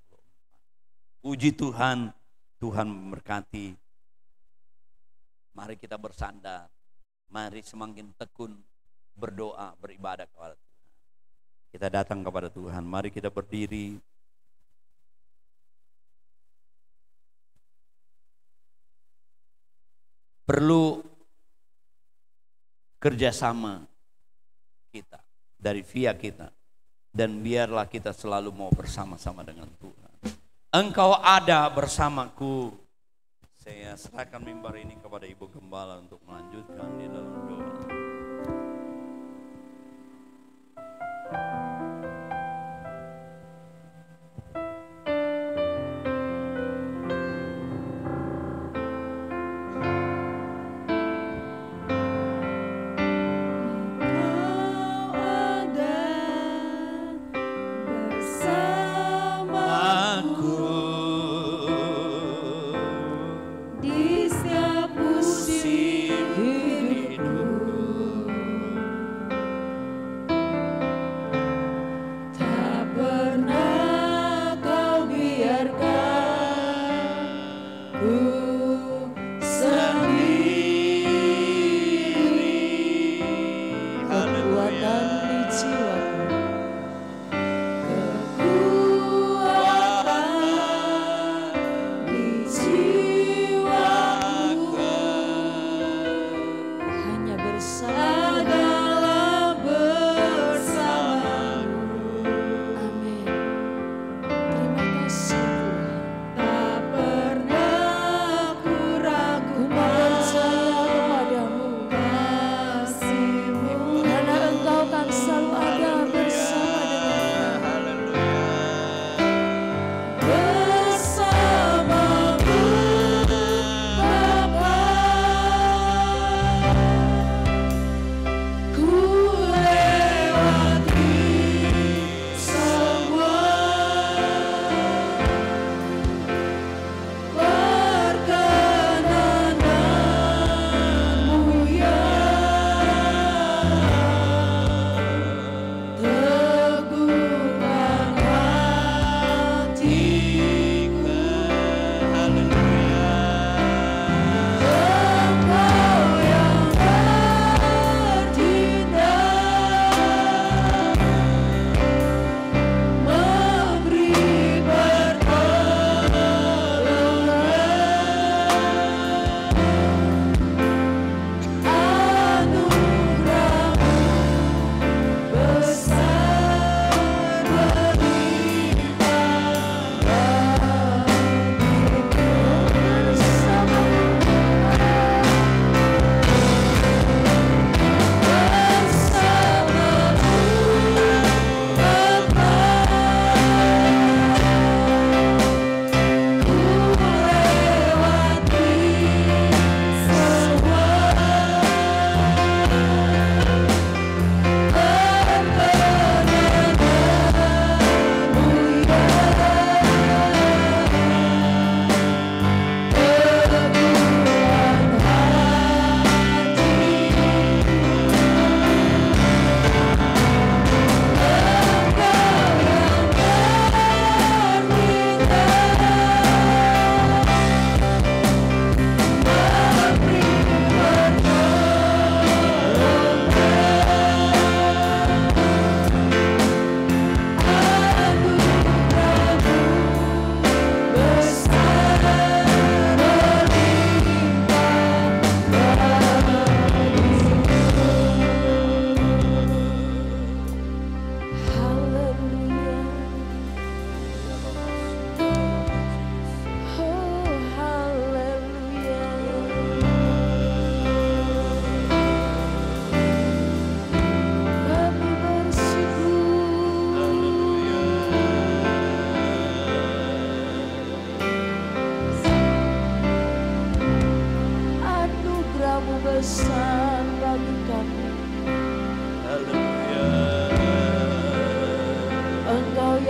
Puji Tuhan, Tuhan memberkati. Mari kita bersandar, mari semakin tekun berdoa, beribadah kepada Tuhan. Kita datang kepada Tuhan, mari kita berdiri. Perlu kerjasama kita, dari via kita, dan biarlah kita selalu mau bersama-sama dengan Tuhan. Engkau ada bersamaku. Saya serahkan mimbar ini kepada Ibu Gembala untuk melanjutkan di dalam doa.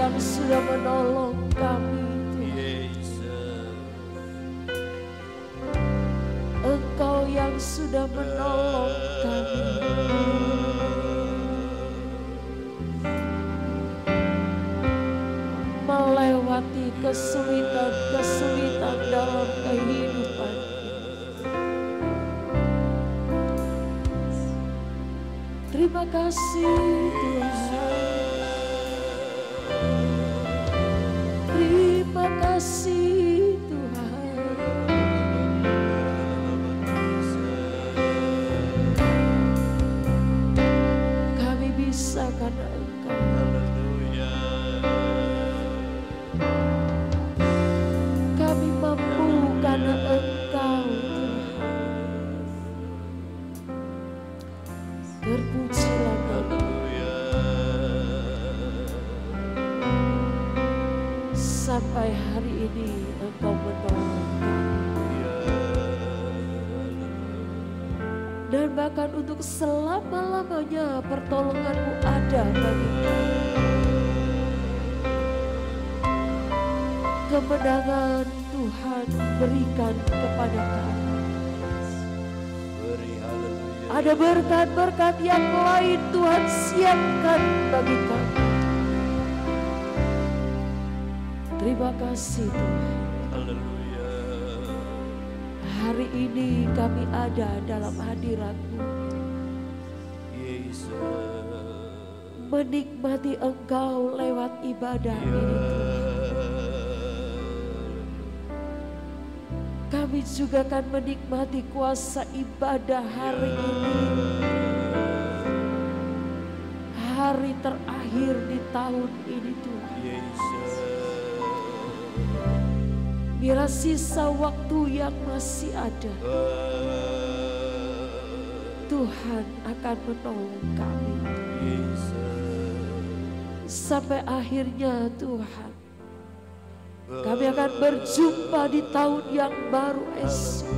yang sudah menolong kami. Engkau yang sudah menolong kami. Melewati kesulitan-kesulitan dalam kehidupan. Terima kasih Tuhan. Terima kasih Tuhan. Kami bisa karena Engkau. Kami mampu karena Engkau Tuhan. Terpujilah nama. Sampai hari ini Engkau menolong kami. Dan bahkan untuk selama-lamanya pertolongan-Mu ada bagi kami. Kemenangan Tuhan berikan kepada kami. Ada berkat-berkat yang lain Tuhan siapkan bagi kami. Terima kasih Tuhan. Haleluya. Hari ini kami ada dalam hadirat-Mu. Yesus. Menikmati Engkau lewat ibadah ini Tuhan. Kami juga akan menikmati kuasa ibadah hari ini. Hari terakhir di tahun ini Tuhan. Bila sisa waktu yang masih ada, Tuhan akan menolong kami. Sampai akhirnya Tuhan, kami akan berjumpa di tahun yang baru esok.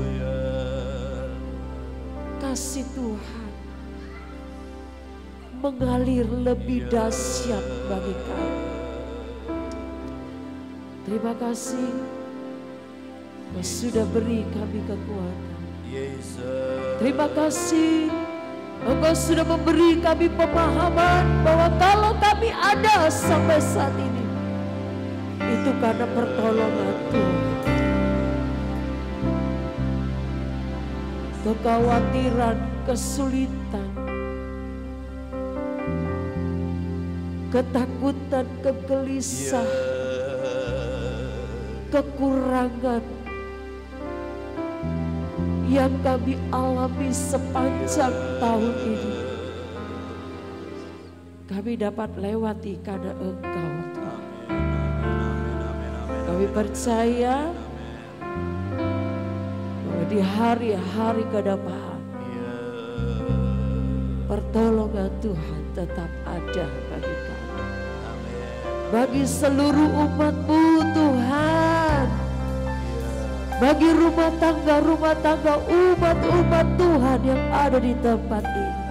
Kasih Tuhan mengalir lebih dahsyat bagi kami. Terima kasih Kau sudah beri kami kekuatan. Terima kasih Engkau sudah memberi kami pemahaman bahwa kalau kami ada sampai saat ini, itu karena pertolongan Tuhan. Kekhawatiran, kesulitan, ketakutan, kegelisahan, kekurangan yang kami alami sepanjang tahun ini, kami dapat lewati karena Engkau. Kami percaya bahwa di hari-hari ke depan pertolongan Tuhan tetap ada bagi kami, bagi seluruh umat-Mu Tuhan, bagi rumah tangga umat-umat Tuhan yang ada di tempat ini.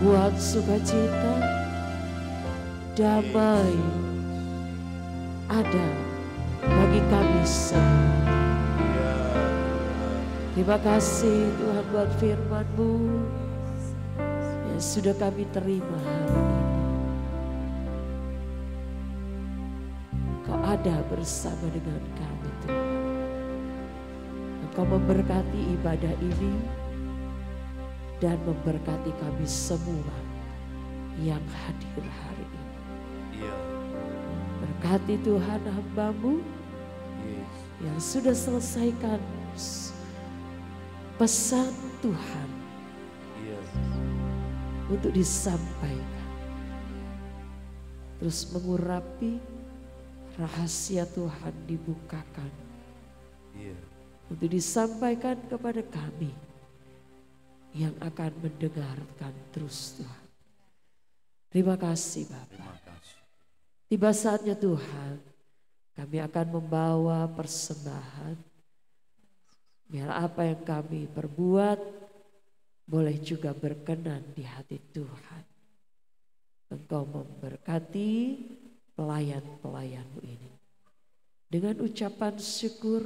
Kuat sukacita, damai ada bagi kami semua. Terima kasih Tuhan buat firman-Mu yang sudah kami terima hari ini. Kau ada bersama dengan kami Tuhan. Engkau memberkati ibadah ini dan memberkati kami semua yang hadir hari ini. Berkati Tuhan hamba-Mu yang sudah selesaikan pesan Tuhan untuk disampaikan. Terus mengurapi rahasia Tuhan dibukakan untuk disampaikan kepada kami yang akan mendengarkan terus Tuhan. Terima kasih Bapak. Tiba saatnya Tuhan, kami akan membawa persembahan. Biar apa yang kami perbuat boleh juga berkenan di hati Tuhan. Engkau memberkati pelayan-pelayan-Mu ini. Dengan ucapan syukur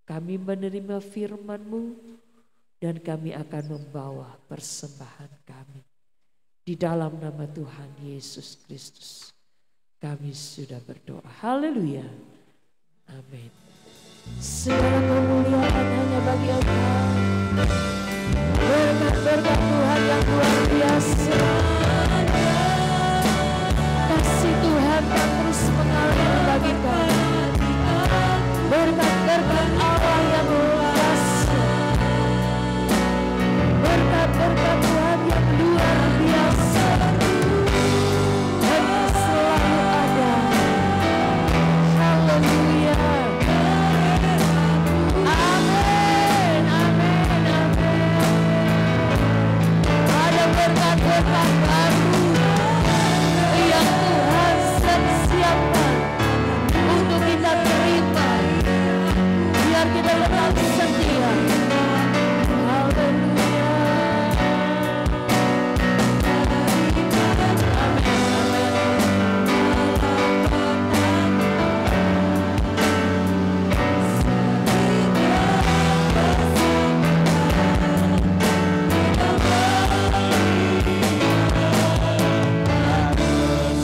kami menerima firman-Mu dan kami akan membawa persembahan kami. Di dalam nama Tuhan Yesus Kristus kami sudah berdoa. Haleluya. Amin. Segala kemuliaan hanya bagi Engkau. Berkat-berkat Tuhan yang luar biasa. Kasih Tuhan yang terus mengalir bagi kami. Berkat-berkat Allah yang luar biasa. Berkat-berkat Tuhan yang luar biasa. Dan selalu ada. Haleluya. Amin, amin, amin. Ada berkat-berkat baru yang Tuhan siapkan untuk kita terima, biar kita tetap setia. Haleluya.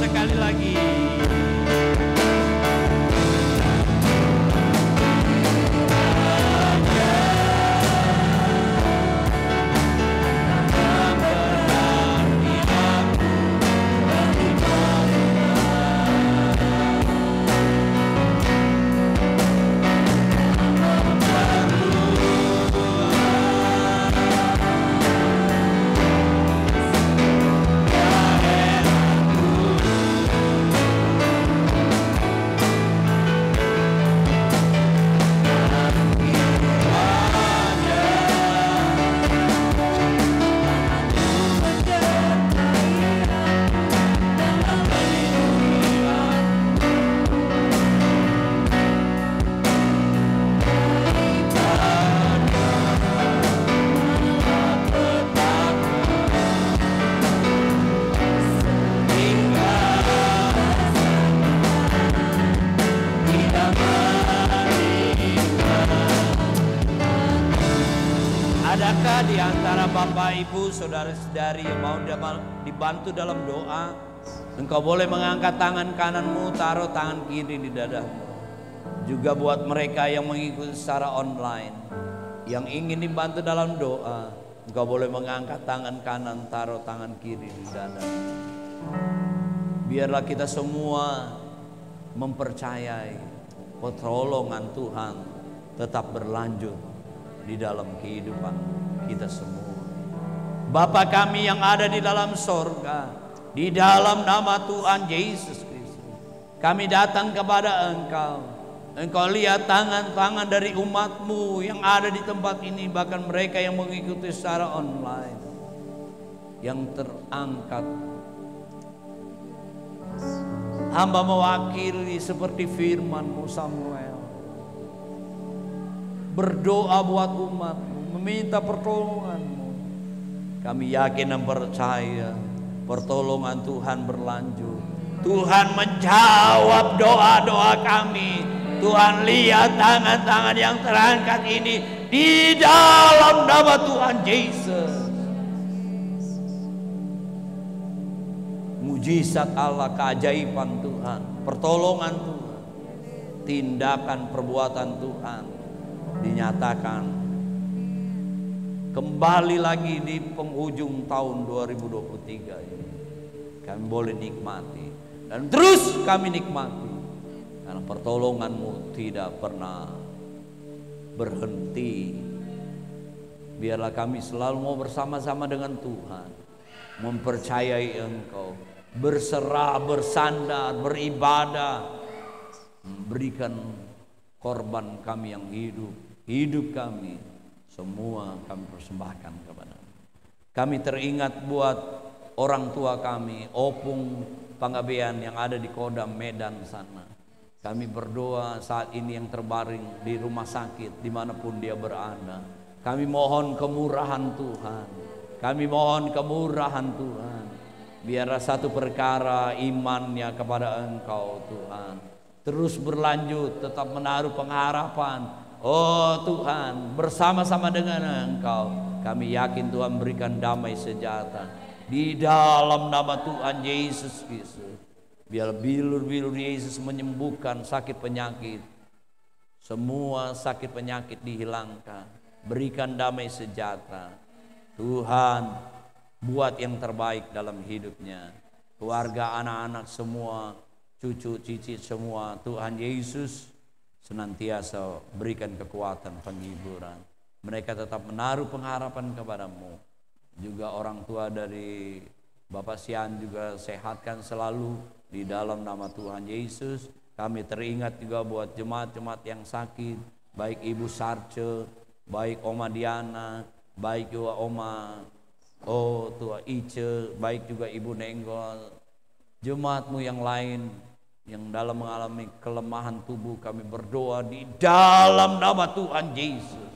Sekali lagi. Adakah di antara Bapak Ibu saudara-saudari yang mau dibantu dalam doa? Engkau boleh mengangkat tangan kananmu, taruh tangan kiri di dadamu. Juga buat mereka yang mengikuti secara online, yang ingin dibantu dalam doa, engkau boleh mengangkat tangan kanan, taruh tangan kiri di dadamu. Biarlah kita semua mempercayai pertolongan Tuhan tetap berlanjut di dalam kehidupan kita semua. Bapa kami yang ada di dalam sorga, di dalam nama Tuhan Yesus Kristus, kami datang kepada Engkau. Engkau lihat tangan-tangan dari umat-Mu yang ada di tempat ini, bahkan mereka yang mengikuti secara online, yang terangkat. Hamba mewakili seperti firman-Mu Samuel, berdoa buat umat-Mu, meminta pertolongan-Mu. Kami yakin dan percaya pertolongan Tuhan berlanjut. Tuhan menjawab doa-doa kami. Tuhan lihat tangan-tangan yang terangkat ini di dalam nama Tuhan Yesus. Mujizat Allah, keajaiban Tuhan, pertolongan Tuhan, tindakan perbuatan Tuhan dinyatakan kembali lagi di penghujung tahun 2023 ini. Kami boleh nikmati dan terus kami nikmati, karena pertolongan-Mu tidak pernah berhenti. Biarlah kami selalu mau bersama-sama dengan Tuhan, mempercayai Engkau, berserah, bersandar, beribadah, memberikan korban kami yang hidup kami, semua kami persembahkan kepada-Mu. Kami teringat buat orang tua kami, Opung Panggabean yang ada di Kodam Medan sana. Kami berdoa saat ini yang terbaring di rumah sakit dimanapun dia berada. Kami mohon kemurahan Tuhan. Kami mohon kemurahan Tuhan. Biarlah satu perkara imannya kepada Engkau Tuhan terus berlanjut, tetap menaruh pengharapan. Oh Tuhan, bersama-sama dengan Engkau kami yakin Tuhan berikan damai sejahtera di dalam nama Tuhan Yesus Kristus. Biar bilur-bilur Yesus menyembuhkan sakit penyakit, semua sakit penyakit dihilangkan, berikan damai sejahtera. Tuhan, buat yang terbaik dalam hidupnya, keluarga, anak-anak semua, cucu cicit semua. Tuhan Yesus senantiasa berikan kekuatan, penghiburan. Mereka tetap menaruh pengharapan kepadamu. Juga orang tua dari Bapak Sian juga sehatkan selalu di dalam nama Tuhan Yesus. Kami teringat juga buat jemaat-jemaat yang sakit, baik Ibu Sarce, baik Oma Diana, baik juga Oma Tua Ice, baik juga Ibu Nenggol, jemaatmu yang lain yang dalam mengalami kelemahan tubuh. Kami berdoa di dalam nama Tuhan Yesus,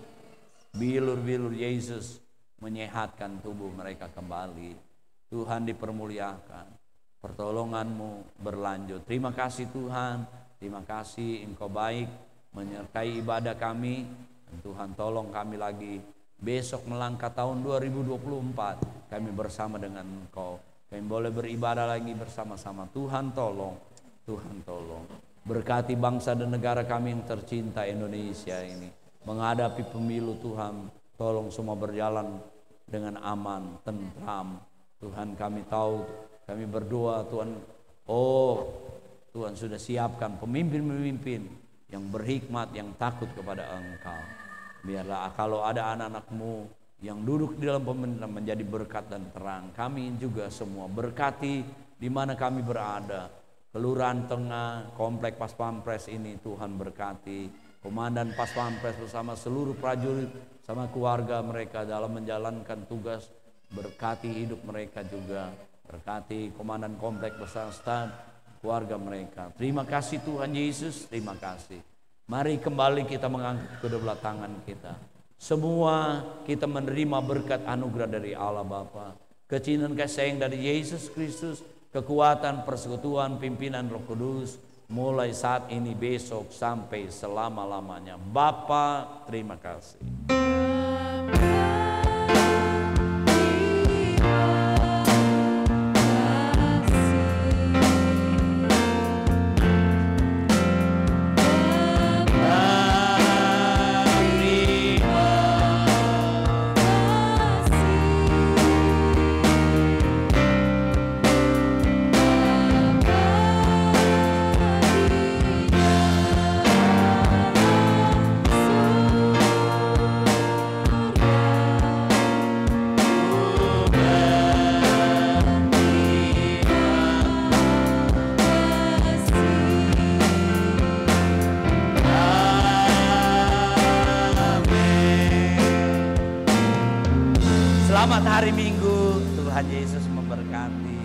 bilur-bilur Yesus menyehatkan tubuh mereka kembali. Tuhan dipermuliakan, pertolonganmu berlanjut. Terima kasih Tuhan, terima kasih Engkau baik menyertai ibadah kami. Tuhan tolong kami lagi besok melangkah tahun 2024, kami bersama dengan Engkau. Kami boleh beribadah lagi bersama-sama. Tuhan tolong, Tuhan tolong. Berkati bangsa dan negara kami yang tercinta Indonesia ini. Menghadapi pemilu Tuhan, tolong semua berjalan dengan aman, tentram. Tuhan kami tahu, kami berdoa Tuhan, Tuhan sudah siapkan pemimpin-pemimpin yang berhikmat, yang takut kepada Engkau. Biarlah kalau ada anak-anakmu yang duduk di dalam pemerintahan menjadi berkat dan terang. Kami juga semua berkati di mana kami berada. Kelurahan Tengah, Komplek Pas Pampres ini Tuhan berkati. Komandan Pas Pampres bersama seluruh prajurit sama keluarga mereka dalam menjalankan tugas. Berkati hidup mereka juga. Berkati Komandan Komplek bersama staf, keluarga mereka. Terima kasih Tuhan Yesus, terima kasih. Mari kembali kita mengangkat kedua belah tangan kita. Semua kita menerima berkat anugerah dari Allah Bapa, kecintaan kasih sayang dari Yesus Kristus, kekuatan persekutuan pimpinan Roh Kudus mulai saat ini, besok sampai selama-lamanya. Bapa, terima kasih. Selamat hari Minggu, Tuhan Yesus memberkati.